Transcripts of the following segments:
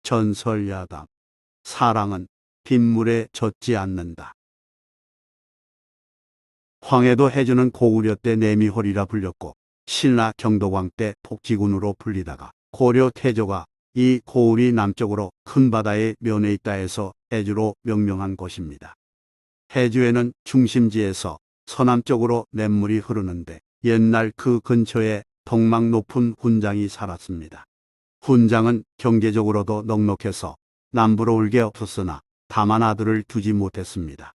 전설야담. 사랑은 빗물에 젖지 않는다. 황해도 해주는 고구려 때 내미홀이라 불렸고 신라 경도광 때 폭지군으로 불리다가 고려 태조가 이 고을이 남쪽으로 큰 바다의 면에 있다 해서 해주로 명명한 곳입니다. 해주에는 중심지에서 서남쪽으로 냇물이 흐르는데 옛날 그 근처에 덕망 높은 훈장이 살았습니다. 훈장은 경제적으로도 넉넉해서 남부로 올 게 없었으나 다만 아들을 두지 못했습니다.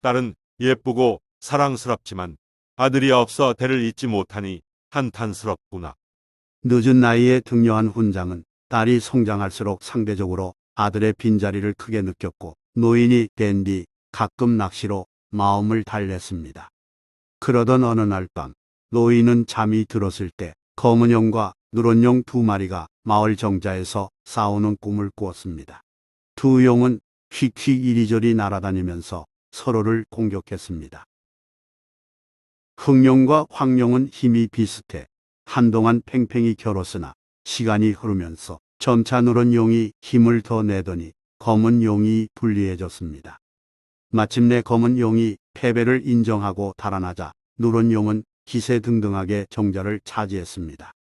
딸은 예쁘고 사랑스럽지만 아들이 없어 대를 잇지 못하니 한탄스럽구나. 늦은 나이에 등려한 훈장은 딸이 성장할수록 상대적으로 아들의 빈자리를 크게 느꼈고 노인이 된 뒤 가끔 낚시로 마음을 달랬습니다. 그러던 어느 날 밤 노인은 잠이 들었을 때 검은 용과 누런 용 두 마리가 마을 정자에서 싸우는 꿈을 꾸었습니다. 두 용은 휙휙 이리저리 날아다니면서 서로를 공격했습니다. 흑룡과 황룡은 힘이 비슷해 한동안 팽팽히 겨뤘으나 시간이 흐르면서 점차 누런 용이 힘을 더 내더니 검은 용이 불리해졌습니다. 마침내 검은 용이 패배를 인정하고 달아나자 누런 용은 기세등등하게 정자를 차지했습니다.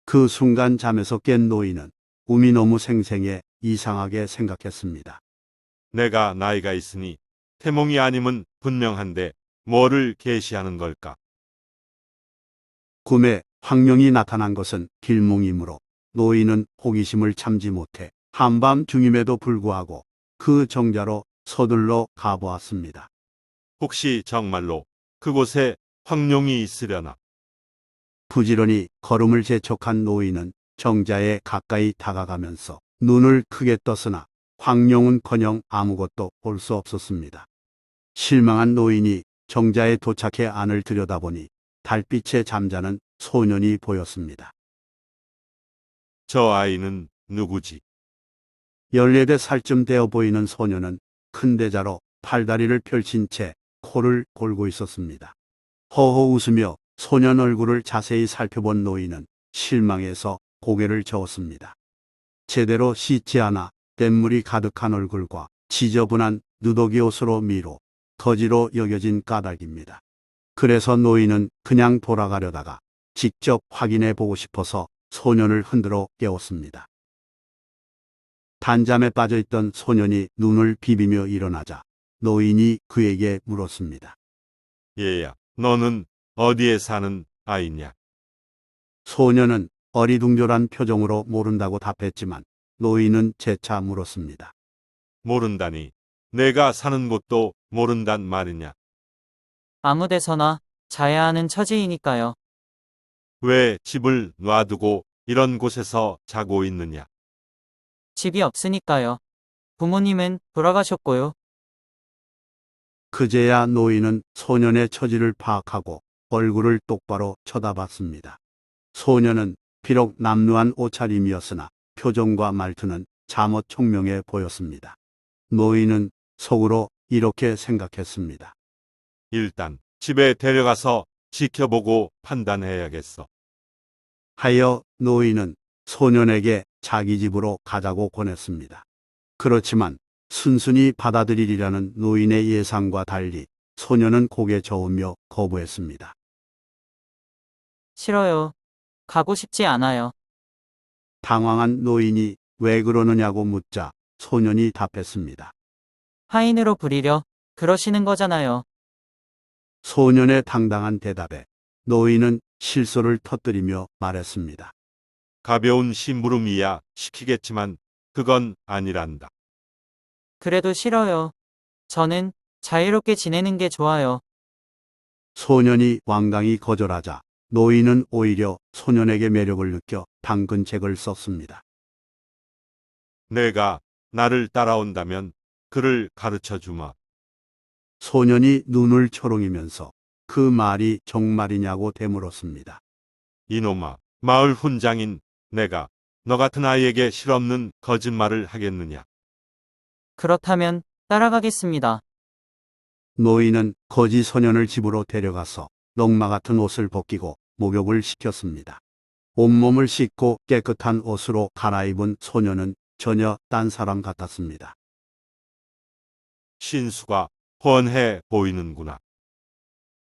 그 순간 잠에서 깬 노인은 꿈이 너무 생생해 이상하게 생각했습니다. 내가 나이가 있으니 태몽이 아님은 분명한데 뭐를 계시하는 걸까? 꿈에 황룡이 나타난 것은 길몽이므로 노인은 호기심을 참지 못해 한밤 중임에도 불구하고 그 정자로 서둘러 가보았습니다. 혹시 정말로 그곳에 황룡이 있으려나? 부지런히 걸음을 재촉한 노인은 정자에 가까이 다가가면서 눈을 크게 떴으나 황룡은커녕 아무것도 볼 수 없었습니다. 실망한 노인이 정자에 도착해 안을 들여다보니 달빛에 잠자는 소년이 보였습니다. 저 아이는 누구지? 14살쯤 되어 보이는 소년은 큰 대자로 팔다리를 펼친 채 코를 골고 있었습니다. 허허 웃으며 소년 얼굴을 자세히 살펴본 노인은 실망해서 고개를 저었습니다. 제대로 씻지 않아 뗏물이 가득한 얼굴과 지저분한 누더기 옷으로 미로 거지로 여겨진 까닭입니다. 그래서 노인은 그냥 돌아가려다가 직접 확인해 보고 싶어서 소년을 흔들어 깨웠습니다. 단잠에 빠져있던 소년이 눈을 비비며 일어나자 노인이 그에게 물었습니다. 얘야, 너는 어디에 사는 아이냐? 소년은 어리둥절한 표정으로 모른다고 답했지만 노인은 재차 물었습니다. 모른다니. 내가 사는 곳도 모른단 말이냐? 아무 데서나 자야 하는 처지이니까요. 왜 집을 놔두고 이런 곳에서 자고 있느냐? 집이 없으니까요. 부모님은 돌아가셨고요. 그제야 노인은 소년의 처지를 파악하고 얼굴을 똑바로 쳐다봤습니다. 소년은 비록 남루한 옷차림이었으나 표정과 말투는 잠옷 총명해 보였습니다. 노인은 속으로 이렇게 생각했습니다. 일단 집에 데려가서 지켜보고 판단해야겠어. 하여 노인은 소년에게 자기 집으로 가자고 권했습니다. 그렇지만 순순히 받아들이리라는 노인의 예상과 달리 소년은 고개 저으며 거부했습니다. 싫어요. 가고 싶지 않아요. 당황한 노인이 왜 그러느냐고 묻자 소년이 답했습니다. 하인으로 부리려 그러시는 거잖아요. 소년의 당당한 대답에 노인은 실소를 터뜨리며 말했습니다. 가벼운 심부름이야 시키겠지만 그건 아니란다. 그래도 싫어요. 저는 자유롭게 지내는 게 좋아요. 소년이 완강히 거절하자 노인은 오히려 소년에게 매력을 느껴 당근책을 썼습니다. 내가 나를 따라온다면 그를 가르쳐 주마. 소년이 눈을 초롱이면서 그 말이 정말이냐고 되물었습니다. 이놈아, 마을 훈장인 내가 너 같은 아이에게 실없는 거짓말을 하겠느냐? 그렇다면 따라가겠습니다. 노인은 거지 소년을 집으로 데려가서 넝마 같은 옷을 벗기고 목욕을 시켰습니다. 온몸을 씻고 깨끗한 옷으로 갈아입은 소녀는 전혀 딴 사람 같았습니다. 신수가 훤해 보이는구나.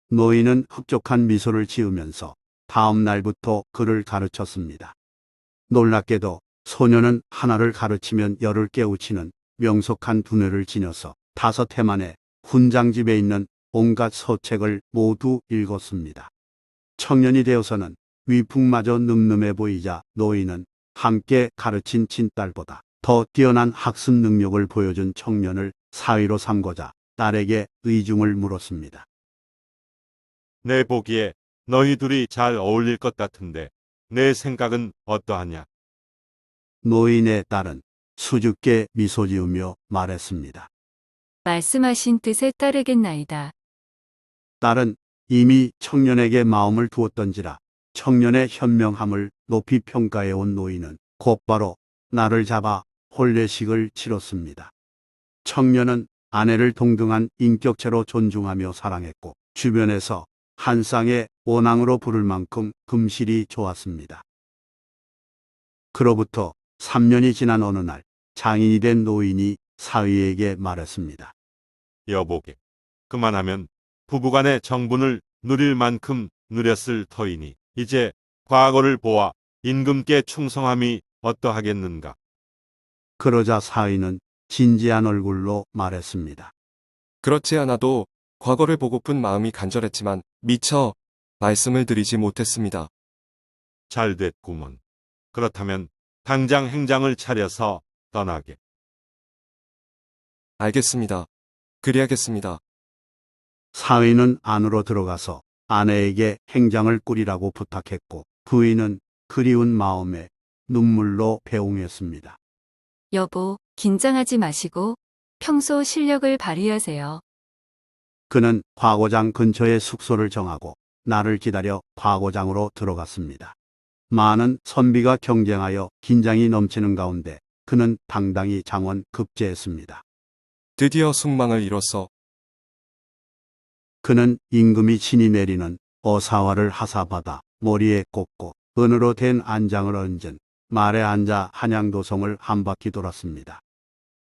노인은 흡족한 미소를 지으면서 다음 날부터 그를 가르쳤습니다. 놀랍게도 소녀는 하나를 가르치면 열을 깨우치는 명석한 두뇌를 지녀서 5해 만에 훈장집에 있는 온갖 서책을 모두 읽었습니다. 청년이 되어서는 위풍마저 늠름해 보이자 노인은 함께 가르친 친딸보다 더 뛰어난 학습 능력을 보여준 청년을 사위로 삼고자 딸에게 의중을 물었습니다. 내 보기에 너희 둘이 잘 어울릴 것 같은데 내 생각은 어떠하냐? 노인의 딸은 수줍게 미소 지으며 말했습니다. 말씀하신 뜻에 따르겠나이다. 딸은 이미 청년에게 마음을 두었던지라 청년의 현명함을 높이 평가해온 노인은 곧바로 나를 잡아 혼례식을 치렀습니다. 청년은 아내를 동등한 인격체로 존중하며 사랑했고 주변에서 한 쌍의 원앙으로 부를 만큼 금실이 좋았습니다. 그로부터 3년이 지난 어느 날 장인이 된 노인이 사위에게 말했습니다. 여보게, 그만하면 부부간의 정분을 누릴 만큼 누렸을 터이니 이제 과거를 보아 임금께 충성함이 어떠하겠는가? 그러자 사위는 진지한 얼굴로 말했습니다. 그렇지 않아도 과거를 보고픈 마음이 간절했지만 미처 말씀을 드리지 못했습니다. 잘 됐구먼. 그렇다면 당장 행장을 차려서 떠나게. 알겠습니다. 그리하겠습니다. 사위는 안으로 들어가서 아내에게 행장을 꾸리라고 부탁했고 부인은 그리운 마음에 눈물로 배웅했습니다. 여보, 긴장하지 마시고 평소 실력을 발휘하세요. 그는 과거장 근처에 숙소를 정하고 나를 기다려 과거장으로 들어갔습니다. 많은 선비가 경쟁하여 긴장이 넘치는 가운데 그는 당당히 장원 급제했습니다. 드디어 숙망을 이뤘어. 그는 임금이 친히 내리는 어사화를 하사받아 머리에 꽂고 은으로 된 안장을 얹은 말에 앉아 한양도성을 한 바퀴 돌았습니다.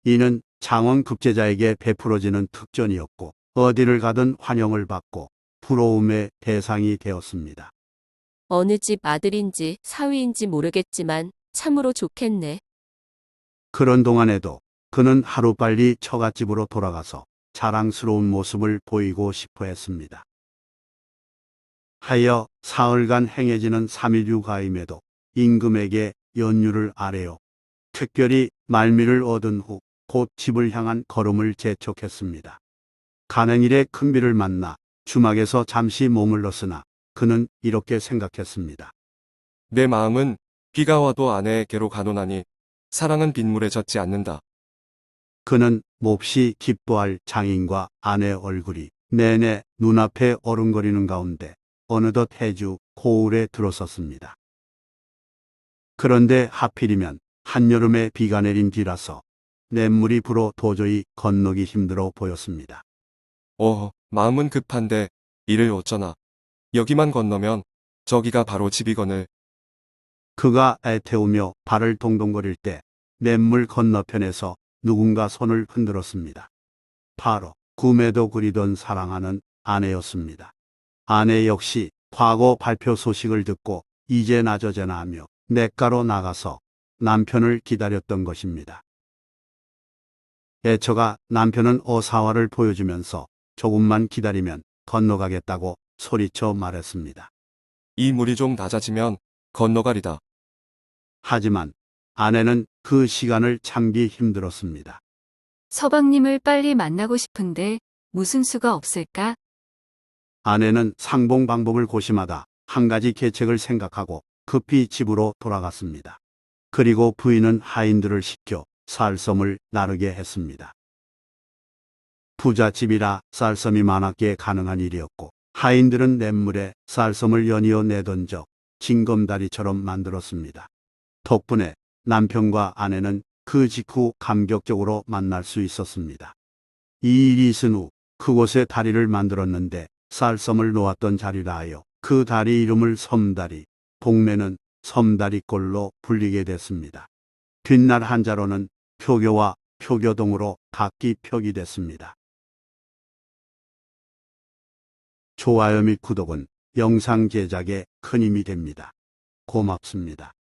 이는 장원 급제자에게 베풀어지는 특전이었고 어디를 가든 환영을 받고 부러움의 대상이 되었습니다. 어느 집 아들인지 사위인지 모르겠지만 참으로 좋겠네. 그런 동안에도 그는 하루빨리 처갓집으로 돌아가서 자랑스러운 모습을 보이고 싶어 했습니다. 하여 사흘간 행해지는 3일 휴가임에도 임금에게 연휴를 아래요. 특별히 말미를 얻은 후 곧 집을 향한 걸음을 재촉했습니다. 가는 일에 큰 비를 만나 주막에서 잠시 머물렀으나 그는 이렇게 생각했습니다. 내 마음은 비가 와도 아내에게로 가노나니 사랑은 빗물에 젖지 않는다. 그는 몹시 기뻐할 장인과 아내 얼굴이 내내 눈앞에 어른거리는 가운데 어느덧 해주 고을에 들어섰습니다. 그런데 하필이면 한여름에 비가 내린 뒤라서 냇물이 불어 도저히 건너기 힘들어 보였습니다. 마음은 급한데 이를 어쩌나. 여기만 건너면 저기가 바로 집이거늘. 그가 애태우며 발을 동동거릴 때 냇물 건너편에서 누군가 손을 흔들었습니다. 바로 꿈에도 그리던 사랑하는 아내였습니다. 아내 역시 과거 발표 소식을 듣고 이제 나저제나 하며 냇가로 나가서 남편을 기다렸던 것입니다. 애처가 남편은 어사화를 보여주면서 조금만 기다리면 건너가겠다고 소리쳐 말했습니다. 이 물이 좀 낮아지면 건너가리다. 하지만 아내는 그 시간을 참기 힘들었습니다. 서방님을 빨리 만나고 싶은데 무슨 수가 없을까? 아내는 상봉 방법을 고심하다 한 가지 계책을 생각하고 급히 집으로 돌아갔습니다. 그리고 부인은 하인들을 시켜 쌀섬을 나르게 했습니다. 부잣집이라 쌀섬이 많았기에 가능한 일이었고 하인들은 냇물에 쌀섬을 연이어 내던져 징검다리처럼 만들었습니다. 덕분에 남편과 아내는 그 직후 감격적으로 만날 수 있었습니다. 이 일이 있은 후 그곳에 다리를 만들었는데 쌀섬을 놓았던 자리라 하여 그 다리 이름을 섬다리, 동네는 섬다리꼴로 불리게 됐습니다. 뒷날 한자로는 표교와 표교동으로 각기 표기됐습니다. 좋아요 및 구독은 영상 제작에 큰 힘이 됩니다. 고맙습니다.